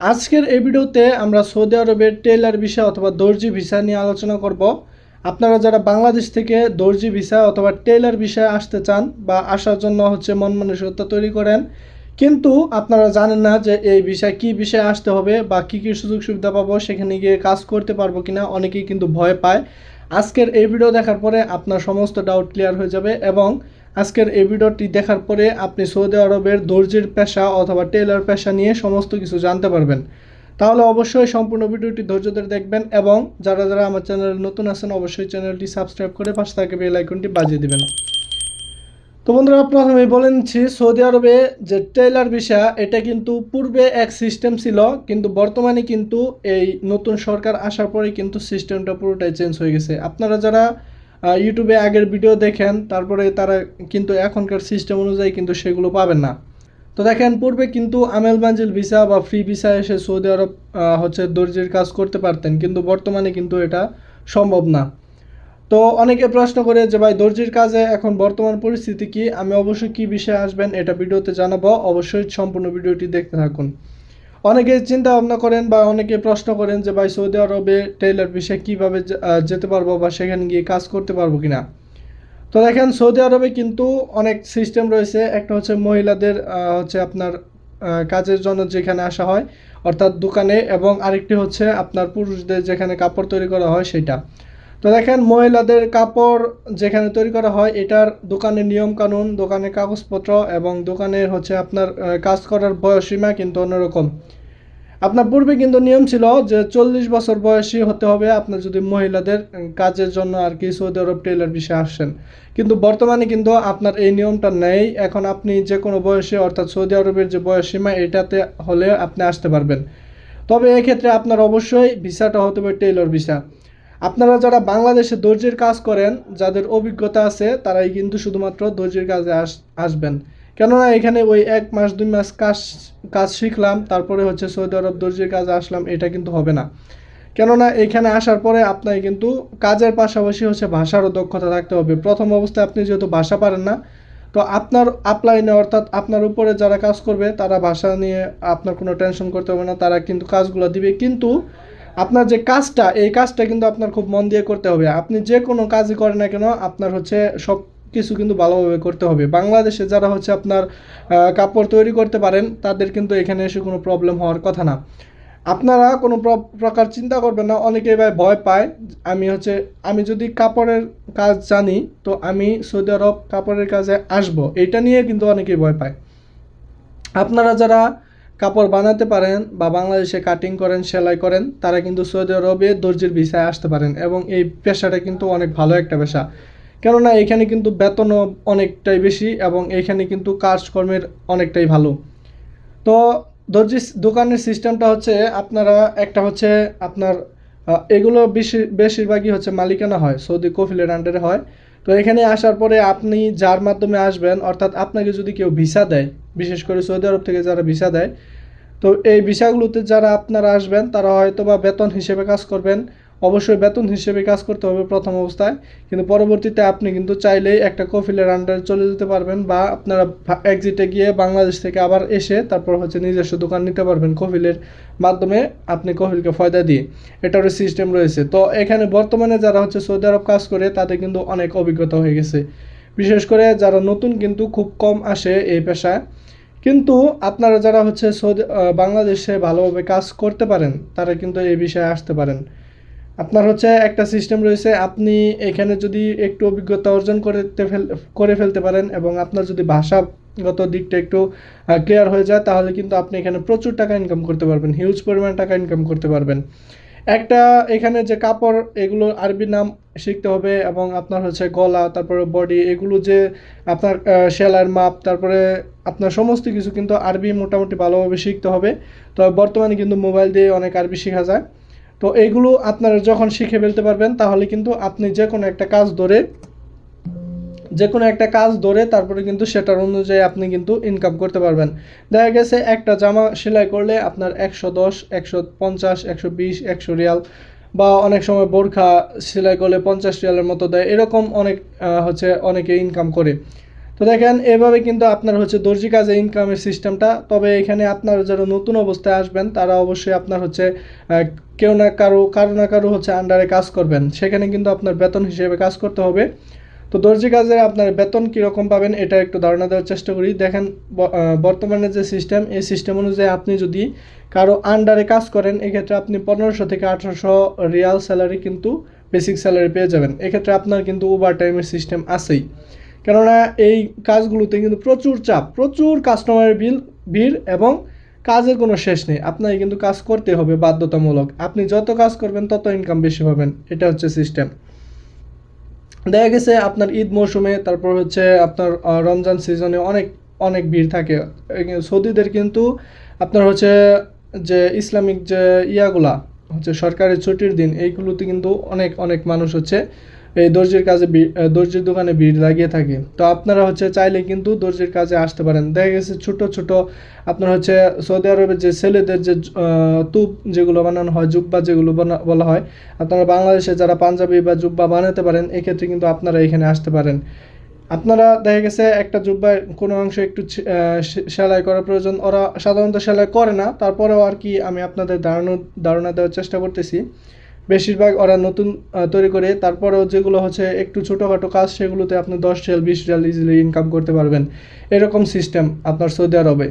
আজকের এই ভিডিওতে আমরা সৌদি আরবের টেইলার ভিসা অথবা দর্জি ভিসা নিয়ে আলোচনা করব। আপনারা যারা বাংলাদেশ থেকে দর্জি ভিসা অথবা টেইলার ভিসায় আসতে চান বা আসার জন্য মন মানসিকতা তৈরি করেন, কিন্তু আপনারা জানেন না যে এই ভিসায় কী বিষয়ে আসতে হবে বা কী কী সুযোগ সুবিধা পাবো, সেখানে গিয়ে কাজ করতে পারবো কিনা অনেকেই কিন্তু ভয় পায়। আজকের এই ভিডিও দেখার পরে আপনার সমস্ত ডাউট ক্লিয়ার হয়ে যাবে এবং আজকের এই ভিডিওটি দেখার পরে আপনি সৌদি আরবের দর্জির পেশা অথবা টেইলার পেশা নিয়ে সমস্ত কিছু জানতে পারবেন। তাহলে অবশ্যই সম্পূর্ণ ভিডিওটি ধৈর্য ধরে দেখবেন এবং যারা যারা আমার চ্যানেলে নতুন আছেন অবশ্যই চ্যানেলটি সাবস্ক্রাইব করে পাশে থাকা বেল আইকনটি বাজিয়ে দিবেন। তো বন্ধুরা, প্রথমেই বলে নিচ্ছি, সৌদি আরবে যে টেইলার ভিসা এটা কিন্তু পূর্বে এক সিস্টেম ছিল, কিন্তু বর্তমানে কিন্তু এই নতুন সরকার আসার পরে কিন্তু সিস্টেমটা পুরোটাই চেঞ্জ হয়ে গেছে। আপনারা যারা ইউটিউবে আগের ভিডিও দেখেন তারপরে তারা কিন্তু এখনকার সিস্টেম অনুযায়ী কিন্তু সেগুলো পাবেন না। তো দেখেন, পূর্বে কিন্তু আমেল মানজিল ভিসা বা ফ্রি ভিসা এসে সৌদি আরব দর্জির কাজ করতে পারতেন, কিন্তু বর্তমানে কিন্তু এটা সম্ভব না। তো অনেকে প্রশ্ন করে যে ভাই, দর্জির কাজে এখন বর্তমান পরিস্থিতি কি? আমি অবশ্যই কি বিষয়ে আসবেন এটা ভিডিওতে জানাবো, অবশ্যই সম্পূর্ণ ভিডিওটি দেখতে থাকুন। অনেকে চিন্তা ভাবনা করেন বা অনেকে প্রশ্ন করেন যে ভাই, সৌদি আরবে টেইলার ভিসায় কীভাবে যেতে পারবো বা সেখানে গিয়ে কাজ করতে পারবো কিনা। তো দেখেন, সৌদি আরবে কিন্তু অনেক সিস্টেম রয়েছে। একটা হচ্ছে মহিলাদের আপনার কাজের জন্য যেখানে আসা হয়, অর্থাৎ দোকানে, এবং আরেকটি হচ্ছে আপনার পুরুষদের যেখানে কাপড় তৈরি করা হয় সেটা। তো দেখেন, মহিলাদের কাপড় যেখানে তৈরি করা হয় এটার দোকানের নিয়মকানুন, দোকানের কাগজপত্র এবং দোকানের আপনার কাজ করার বয়সসীমা কিন্তু অন্যরকম। আপনার পূর্বে কিন্তু নিয়ম ছিল যে 40 বছর বয়সী হতে হবে আপনার যদি মহিলাদের কাজের জন্য আর কি সৌদি আরব টেইলার বিষয়ে আসছেন। কিন্তু বর্তমানে কিন্তু আপনার এই নিয়মটা নেই। এখন আপনি যে কোনো বয়সে, অর্থাৎ সৌদি আরবের যে বয়সসীমা এটাতে হলে আপনি আসতে পারবেন। তবে এক্ষেত্রে আপনার অবশ্যই ভিসাটা হতে হবে টেইলর ভিসা। আপনারা যারা বাংলাদেশে দর্জির কাজ করেন, যাদের অভিজ্ঞতা আছে, তারাই কিন্তু শুধুমাত্র দর্জির কাজে আসবেন। কেননা এখানে ওই 1 মাস 2 মাস কাজ কাজ শিখলাম তারপরে সৌদি আরব দর্জির কাজে আসলাম, এটা কিন্তু হবে না। কেননা এখানে আসার পরে আপনাকে কিন্তু কাজের পাশাপাশি ভাষারও দক্ষতা থাকতে হবে। প্রথম অবস্থায় আপনি যেহেতু ভাষা পারেন না, তো আপনার আপলাইনে, অর্থাৎ আপনার উপরে যারা কাজ করবে তারা ভাষা নিয়ে আপনার কোনো টেনশন করতে হবে না, তারা কিন্তু কাজগুলো দিবে। কিন্তু আপনার যে কাজটা, এই কাজটা কিন্তু আপনার খুব মন দিয়ে করতে হবে। আপনি যে কোনো কাজই করেন না কেন, আপনার সব কিছু কিন্তু ভালোভাবে করতে হবে। বাংলাদেশে যারা আপনার কাপড় তৈরি করতে পারেন, তাদের কিন্তু এখানে এসে কোনো প্রবলেম হওয়ার কথা না। আপনারা কোনো প্রকার চিন্তা করবেন না। অনেকেই ভাই ভয় পায়, আমি যদি কাপড়ের কাজ জানি তো আমি সৌদি আরব কাপড়ের কাজে আসব, এটা নিয়ে কিন্তু অনেকেই ভয় পায়। আপনারা যারা কাপড় বানাতে পারেন বা বাংলাদেশে কাটিং করেন, সেলাই করেন, তারা কিন্তু সৌদি আরবে দর্জির ভিসায় আসতে পারেন এবং এই পেশাটা কিন্তু অনেক ভালো একটা পেশা। কেননা এখানে কিন্তু বেতনও অনেকটাই বেশি এবং এখানে কিন্তু কাজকর্মের অনেকটাই ভালো। তো দর্জি দোকানের সিস্টেমটা আপনারা একটা আপনার এগুলো বেশিরভাগই মালিকানা হয়, সৌদি কফিলের আন্ডারে হয়। তো এখানে আসার পরে আপনি যার মাধ্যমে আসবেন, অর্থাৎ আপনাকে যদি কেউ ভিসা দেয়, বিশেষ করে সৌদি আরব থেকে যারা ভিসা দেয়, তো এই ভিসাগুলোতে যারা আপনারা আসবেন তারা হয়তো বা বেতন হিসেবে কাজ করবেন। অবশ্যই বেতন হিসেবে কাজ করতে হবে প্রথম অবস্থায়, কিন্তু পরবর্তীতে আপনি কিন্তু চাইলেই একটা কফিলের আন্ডারে চলে যেতে পারবেন বা আপনারা এক্সিটে গিয়ে বাংলাদেশ থেকে আবার এসে তারপর নিজস্ব দোকান নিতে পারবেন কফিলের মাধ্যমে, আপনি কফিলকে ফয়দা দিয়ে। এটারও সিস্টেম রয়েছে। তো এখানে বর্তমানে যারা সৌদি আরব কাজ করে তাদের কিন্তু অনেক অভিজ্ঞতা হয়ে গেছে। বিশেষ করে যারা নতুন কিন্তু খুব কম আসে এই পেশায়। কিন্তু আপনারা যারা বাংলাদেশে ভালোভাবে কাজ করতে পারেন, তারা কিন্তু এই বিষয়ে আসতে পারেন। আপনার একটা সিস্টেম রয়েছে, আপনি এখানে যদি একটু অভিজ্ঞতা অর্জন করে ফেলতে পারেন এবং আপনার যদি ভাষাগত দিকটা একটু ক্লিয়ার হয়ে যায়, তাহলে কিন্তু আপনি এখানে প্রচুর টাকা ইনকাম করতে পারবেন, হিউজ পরিমাণ টাকা ইনকাম করতে পারবেন। একটা এখানে যে কাপড়, এগুলো আরবি নাম শিখতে হবে এবং আপনার গলা, তারপরে বডি, এগুলো যে আপনার সেলাইয়ের মাপ, তারপরে আপনার সমস্ত কিছু কিন্তু আরবি মোটামুটি ভালোভাবে শিখতে হবে। তো বর্তমানে কিন্তু মোবাইল দিয়ে অনেক আরবি শেখা যায়। তো এইগুলো আপনারা যখন শিখে ফেলতে পারবেন, তাহলে কিন্তু আপনি যে কোনো একটা কাজ ধরে তারপরে কিন্তু সেটার অনুযায়ী আপনি কিন্তু ইনকাম করতে পারবেন। দেখা গেছে একটা জামা সেলাই করলে আপনার 110, 150, 120, 100 রিয়াল, বা অনেক সময় বোরখা সেলাই করলে 50 রিয়ালের মতো দেয়, এরকম অনেকে ইনকাম করে। তো দেখেন এভাবে কিন্তু আপনার হচ্ছে দর্জি কাজে ইনকামের সিস্টেমটা। তবে এখানে আপনারা যারা নতুন অবস্থায় আসবেন তারা অবশ্যই আপনার হচ্ছে কেউ না কারো হচ্ছে আন্ডারে কাজ করবেন, সেখানে কিন্তু আপনার বেতন হিসেবে কাজ করতে হবে। তো দর্জি কাজে আপনার বেতন কীরকম পাবেন এটা একটু ধারণা দেওয়ার চেষ্টা করি। দেখেন বর্তমানে যে সিস্টেম, এই সিস্টেম অনুযায়ী আপনি যদি কারো আন্ডারে কাজ করেন এক্ষেত্রে আপনি 1500 থেকে 1800 রিয়াল স্যালারি কিন্তু বেসিক স্যালারি পেয়ে যাবেন। এক্ষেত্রে আপনার কিন্তু ওভার টাইমের সিস্টেম আছেই, কেননা এই কাজগুলোতে কিন্তু প্রচুর চাপ, প্রচুর কাস্টমারের ভিড় এবং কাজের কোনো শেষ নেই। আপনাকে কিন্তু কাজ করতে হবে বাধ্যতামূলক। আপনি যত কাজ করবেন তত ইনকাম বেশি পাবেন, এটা হচ্ছে সিস্টেম। দেখা গেছে আপনার ঈদ মৌসুমে, তারপর হচ্ছে আপনার রমজান সিজনে অনেক অনেক ভিড় থাকে। সৌদিদের কিন্তু আপনার হচ্ছে যে ইসলামিক যে ইয়াগুলা হচ্ছে সরকারি ছুটির দিন, এইগুলোতে কিন্তু অনেক অনেক মানুষ হচ্ছে এই দর্জির কাজে দর্জির দোকানে ভিড় লাগিয়ে থাকে। তো আপনারা হচ্ছে চাইলে কিন্তু দর্জির কাজে আসতে পারেন। দেখা গেছে ছোট ছোট আপনার হচ্ছে সৌদি আরবের যে ছেলেদের যে তুপ যেগুলো বানানো হয়, জুব্বা যেগুলো বলা হয়, আপনারা বাংলাদেশে যারা পাঞ্জাবি বা জুব্বা বানাতে পারেন এক্ষেত্রে কিন্তু আপনারা এখানে আসতে পারেন। আপনারা দেখা গেছে একটা জুব্বার কোনো অংশ একটু সেলাই করার প্রয়োজন, ওরা সাধারণত সেলাই করে না, তারপরেও আর কি আমি আপনাদের ধারণা দেওয়ার চেষ্টা করতেছি। বেশিরভাগ ওরা নতুন তৈরি করে, তারপরেও যেগুলো হচ্ছে একটু ছোটোখাটো কাজ সেগুলোতে আপনি 10 রিয়াল 20 রিয়াল ইজিলি ইনকাম করতে পারবেন, এরকম সিস্টেম আপনার সৌদি আরবে।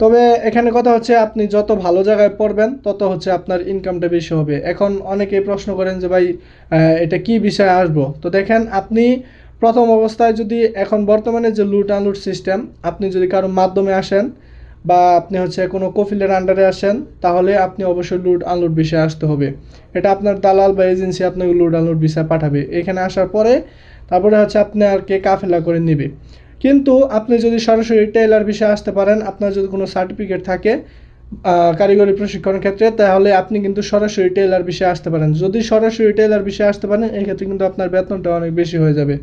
তবে এখানে কথা হচ্ছে আপনি যত ভালো জায়গায় পড়বেন তত হচ্ছে আপনার ইনকামটা বেশি হবে। এখন অনেকেই প্রশ্ন করেন যে ভাই এটা কি বিষয়ে আসবো। তো দেখেন আপনি প্রথম অবস্থায় যদি এখন বর্তমানে যে লুট আনলুট সিস্টেম, আপনি যদি কারো মাধ্যমে আসেন বা আপনি হচ্ছে কোনো কফিলের আন্ডারে আসেন তাহলে আপনি অবশ্যই লুট আনলুট বিষয়ে আসতে হবে। এটা আপনার দালাল বা এজেন্সি আপনাকে লুট আনলুট বিষয়ে পাঠাবে। এখানে আসার পরে তারপরে হচ্ছে আপনাকে কাফেলা করে নেবে। কিন্তু আপনি যদি সরাসরি টেইলার বিষয়ে আসতে পারেন, আপনার যদি কোনো সার্টিফিকেট থাকে কারিগরি প্রশিক্ষণের ক্ষেত্রে, তাহলে আপনি কিন্তু সরাসরি টেইলার বিষয়ে আসতে পারেন। যদি সরাসরি টেইলার বিষয়ে আসতে পারেন এক্ষেত্রে কিন্তু আপনার বেতনটা অনেক বেশি হয়ে যাবে।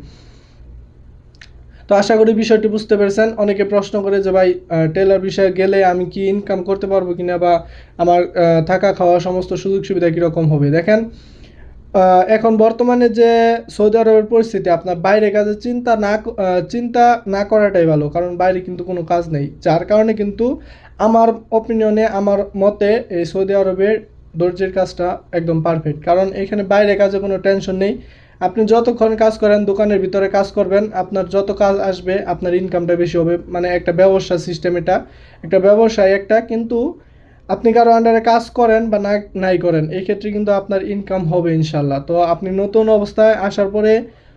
তো আশা করি বিষয়টি বুঝতে পেরেছেন। অনেকে প্রশ্ন করে যে ভাই টেইলার বিষয়ে গেলে আমি কি ইনকাম করতে পারবো কিনা, বা আমার থাকা খাওয়া সমস্ত সুযোগ সুবিধা কীরকম হবে। দেখেন এখন বর্তমানে যে সৌদি আরবের পরিস্থিতি, আপনার বাইরে কাজে চিন্তা না করাটাই ভালো, কারণ বাইরে কিন্তু কোনো কাজ নেই। যার কারণে কিন্তু আমার অপিনিয়নে, আমার মতে এই সৌদি আরবের দর্জির কাজটা একদম পারফেক্ট, কারণ এখানে বাইরে কাজে কোনো টেনশন নেই। আপনি যতক্ষণ কাজ করেন, দোকানের ভিতরে কাজ করবেন, আপনার যত কাজ আসবে আপনার ইনকামটা বেশি হবে। মানে একটা ব্যবসা সিস্টেম, এটা একটা ব্যবসায় একটা, কিন্তু আপনি কারো আন্ডারে কাজ করেন বা নাই করেন এই ক্ষেত্রে কিন্তু আপনার ইনকাম হবে ইনশাল্লাহ। তো আপনি নতুন অবস্থায় আসার পরে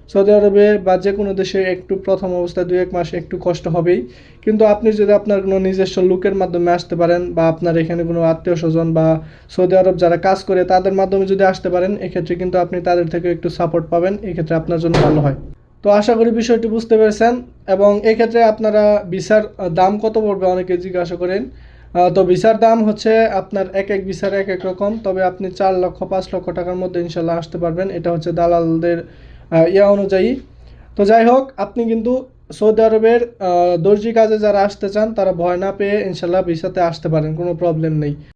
সৌদি আরবে বা যে কোনো দেশে একটু প্রথম অবস্থায় 2-1 মাস একটু কষ্ট হবেই, কিন্তু আপনি যদি আপনার কোনো নিজস্ব লোকের মাধ্যমে আসতে পারেন বা আপনার এখানে কোনো আত্মীয় স্বজন বা সৌদি আরব যারা কাজ করে তাদের মাধ্যমে যদি আসতে পারেন এক্ষেত্রে কিন্তু আপনি তাদের থেকে একটু সাপোর্ট পাবেন, এক্ষেত্রে আপনার জন্য ভালো হয়। তো আশা করি বিষয়টি বুঝতে পেরেছেন। এবং এক্ষেত্রে আপনারা ভিসার দাম কত পড়বে অনেকে জিজ্ঞাসা করেন। তো ভিসার দাম হচ্ছে আপনার এক এক ভিসার এক এক রকম, তবে আপনি 4 লক্ষ 5 লক্ষ টাকার মধ্যে ইনশাল্লাহ আসতে পারবেন, এটা হচ্ছে দালালদের ইয়া অনুযায়ী। তো যাই হোক, আপনি কিন্তু সৌদি আরবের দর্জি কাজে যারা আসতে চান তারা ভয় না পেয়ে ইনশাল্লাহ ভিসাতে আসতে পারেন, কোনো প্রবলেম নেই।